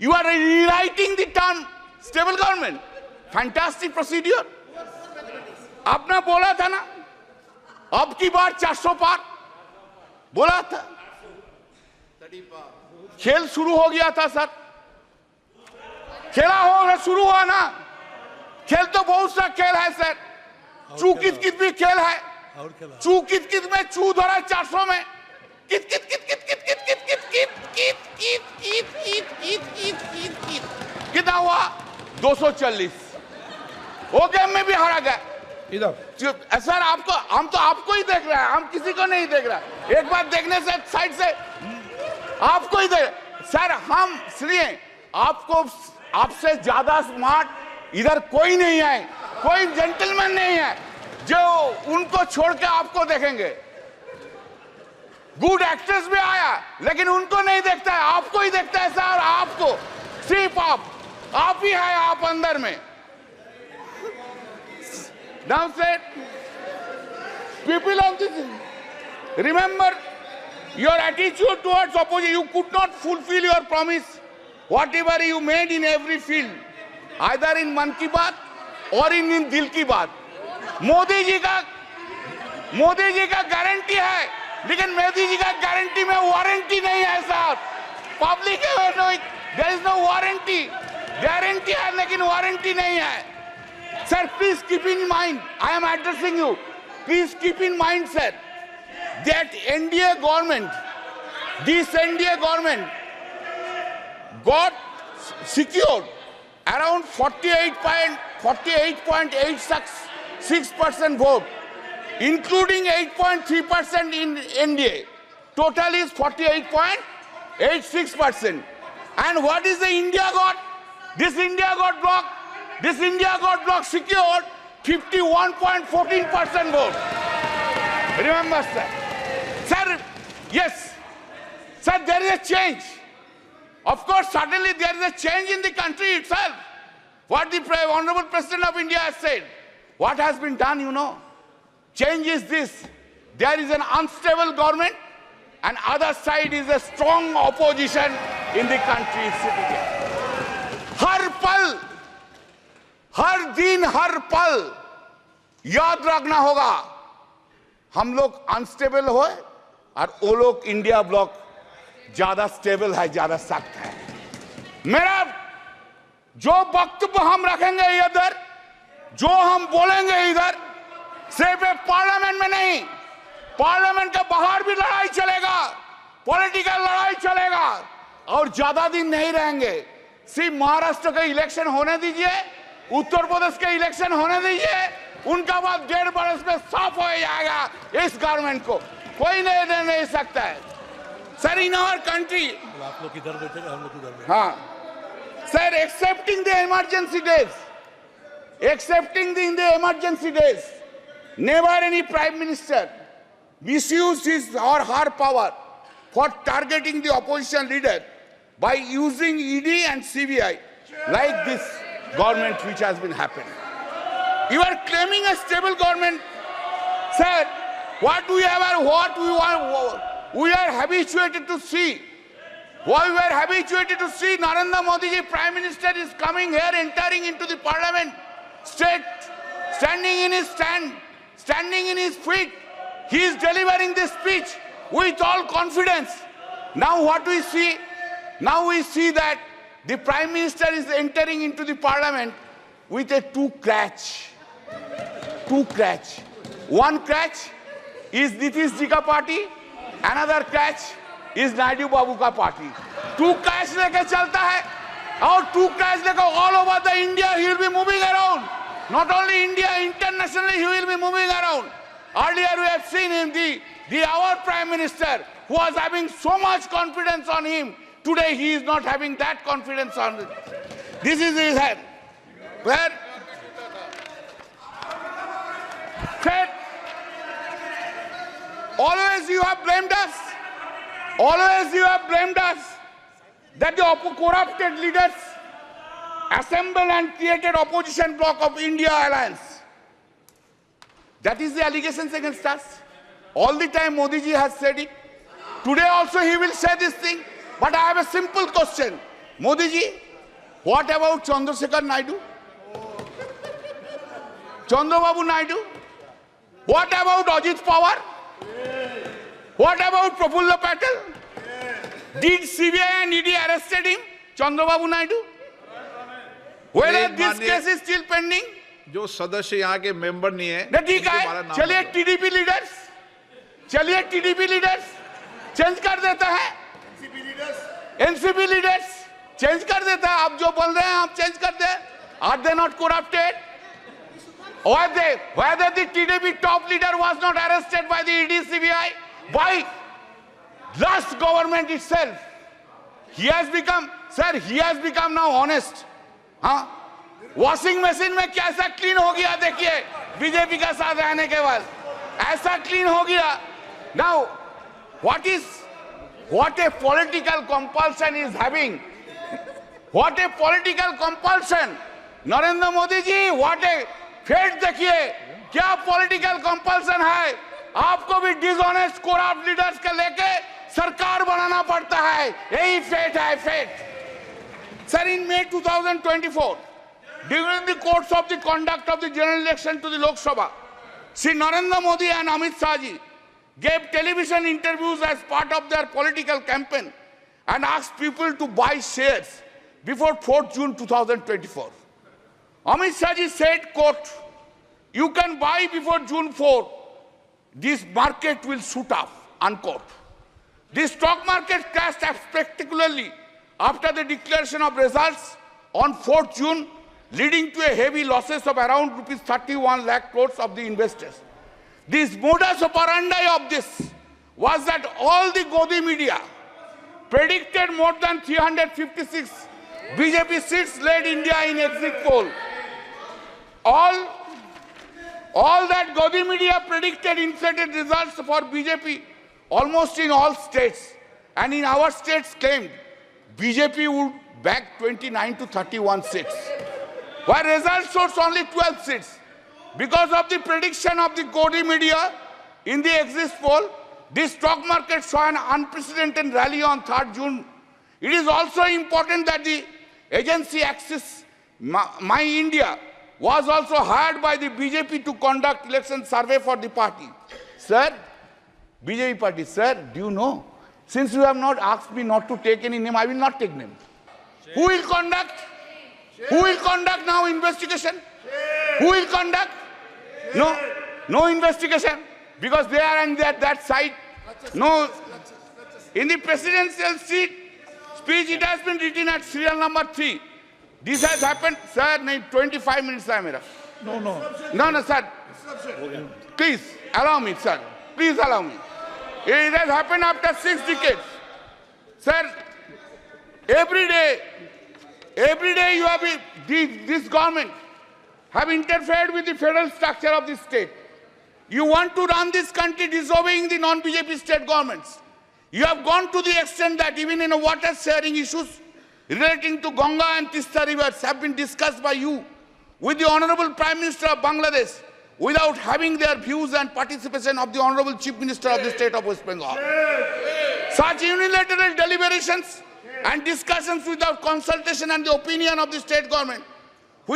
You are rewriting the term stable government. Fantastic procedure. आपने बोला था ना, अब की बार 400 पार बोला था, खेल शुरू हो गया था सर, खेला हो शुरू हुआ ना, खेल तो बहुत सा खेल है सर, चू कित कित भी खेल है, चू कित कित में चू धरा 400 में, कित कित कित कित कित कित कित कित कित कित कित कित कित कित कित कित कित कितना हुआ 240, वो गेम में भी हारा गया। इधर सर आपको, हम तो आपको ही देख रहे हैं, हम किसी को नहीं देख रहे। एक बार देखने से साइड से आपको ही देख सर, हम इसलिए आपको, आपसे ज्यादा स्मार्ट इधर कोई नहीं है, कोई जेंटलमैन नहीं है जो उनको छोड़ के आपको देखेंगे। गुड एक्टर्स भी आया लेकिन उनको नहीं देखता है, आपको ही देखता है सर, आपको सिर्फ आप ही है, आप अंदर में। Now said, people of this, remember your attitude towards opposition. You could not fulfill your promise, whatever you made in every field, either in मन की बात और in दिल की बात। मोदी जी का गारंटी है, लेकिन मोदी जी का गारंटी में वारंटी नहीं है साहब। Public there is no warranty, guarantee है लेकिन वारंटी नहीं है। Sir, please keep in mind, I am addressing you. Please keep in mind, sir, that NDA government, this NDA government got secured around 48.86% vote, including 8.3% in NDA. Total is 48.86%. And what is the India got? This India got blocked. This India got bloc secured 51.14% vote. Remember, sir. Sir, yes. Sir, there is a change. Of course, suddenly there is a change in the country itself. What the Honorable President of India has said. What has been done, you know. Change is this. There is an unstable government and other side is a strong opposition in the country sitting here. हर पल, हर दिन, हर पल याद रखना होगा, हम लोग unstable हो और वो लोग इंडिया ब्लॉक ज्यादा स्टेबल है, ज्यादा सख्त है। मेरा जो वक्तव्य हम रखेंगे इधर, जो हम बोलेंगे इधर, सिर्फ पार्लियामेंट में नहीं, पार्लियामेंट के बाहर भी लड़ाई चलेगा, पॉलिटिकल लड़ाई चलेगा और ज्यादा दिन नहीं रहेंगे। सिर्फ महाराष्ट्र का इलेक्शन होने दीजिए, उत्तर प्रदेश के इलेक्शन होने दीजिए, उनका बाद 1.5 बरस में साफ हो जाएगा इस गवर्नमेंट को, कोई नहीं सकता है। सर, इन आवर कंट्री, आप लोग इधर बैठे, हम लोग इधर बैठे। हाँ sir, accepting the emergency days, never any prime minister misused his or her power for targeting the opposition leader by using ED and CBI like this government which has been happening. You are claiming a stable government. Sir, what we are habituated to see. What we are habituated to see, Narendra Modi ji, Prime Minister, is coming here, entering into the parliament, standing in his feet. He is delivering this speech with all confidence. Now what we see? Now we see that the Prime Minister is entering into the parliament with a two crutch. One crutch is Nitish ji ka party, another crutch is Naidu Babu ka party. Two crutch leke chalta hai, और two crutch leke all over the India he will be moving around. Not only India, internationally he will be moving around. Earlier we have seen him, our Prime Minister, who was having so much confidence on him. Today he is not having that confidence on him. This is his head. Where? Said, always you have blamed us. Always you have blamed us that the corrupted leaders assembled and created opposition bloc of India Alliance. That is the allegations against us. All the time Modi ji has said it. Today also he will say this thing. But I have a simple question. Modi ji, what about Chandrasekhar Naidu? Chandrababu Naidu? What about Ajit Pawar? What about Prafulla Patel? Did CBI and ED arrested him? Chandrababu Naidu? Whether this case is still pending? जो सदस्य यहाँ के member नहीं है, नहीं ठीक है, चलिए टीडीपी लीडर्स चेंज कर देता है, एनसीपी लीडर्स चेंज कर देता है. आप जो बोल रहे हैं आप चेंज कर दे. Are they not corrupted? Whether the TDP top leader was not arrested by the ED CBI, by last government itself. He has become now honest. हाँ, वॉशिंग मशीन में कैसा क्लीन हो गया देखिए बीजेपी का साथ रहने के बाद, ऐसा क्लीन हो गया. Now, what a political compulsion is having. What a political compulsion. Narendra Modi ji, what a fate देखिए, क्या पॉलिटिकल कंपल्सन है. आपको भी डिसऑनेस्ट करप्ट लीडर्स के लेके सरकार बनाना पड़ता है. यही फेट है, fate. Sir, in May 2024, during the course of the conduct of the general election to the Lok Sabha, Sri Narendra Modi and Amit Shah ji gave television interviews as part of their political campaign and asked people to buy shares before 4th June 2024. Amit Shah ji said, quote, "You can buy before June 4. This market will shoot up," unquote. The stock market crashed spectacularly after the declaration of results on 4th June, leading to a heavy losses of around rupees 31 lakh crores of the investors. This modus operandi of this was that all the Godi media predicted more than 356 BJP seats led India in exit poll. All that Godi media predicted inflated results for BJP almost in all states, and in our states claimed BJP would bag 29 to 31 seats, while results showed only 12 seats. Because of the prediction of the Godi media in the exit poll, the stock market saw an unprecedented rally on 3rd June. It is also important that the agency Axis My India was also hired by the BJP to conduct election survey for the party. Sir, BJP party, sir, do you know? Since you have not asked me not to take any name, I will not take name. Who will conduct? Who will conduct now investigation? Who will conduct? No investigation, because they are on that side. No. In the presidential speech, it has been written at serial number 3. This has happened, sir. 25 minutes hai mera. No, sir. Please allow me, sir. Please allow me. It has happened after 6 decades, sir. Every day you have this government have interfered with the federal structure of the state. You want to run this country disobeying the non-BJP state governments. You have gone to the extent that even in water sharing issues relating to Ganga and Tista rivers have been discussed by you with the Honorable Prime Minister of Bangladesh without having their views and participation of the Honorable Chief Minister of the state of West Bengal. Such unilateral deliberations and discussions without consultation and the opinion of the state government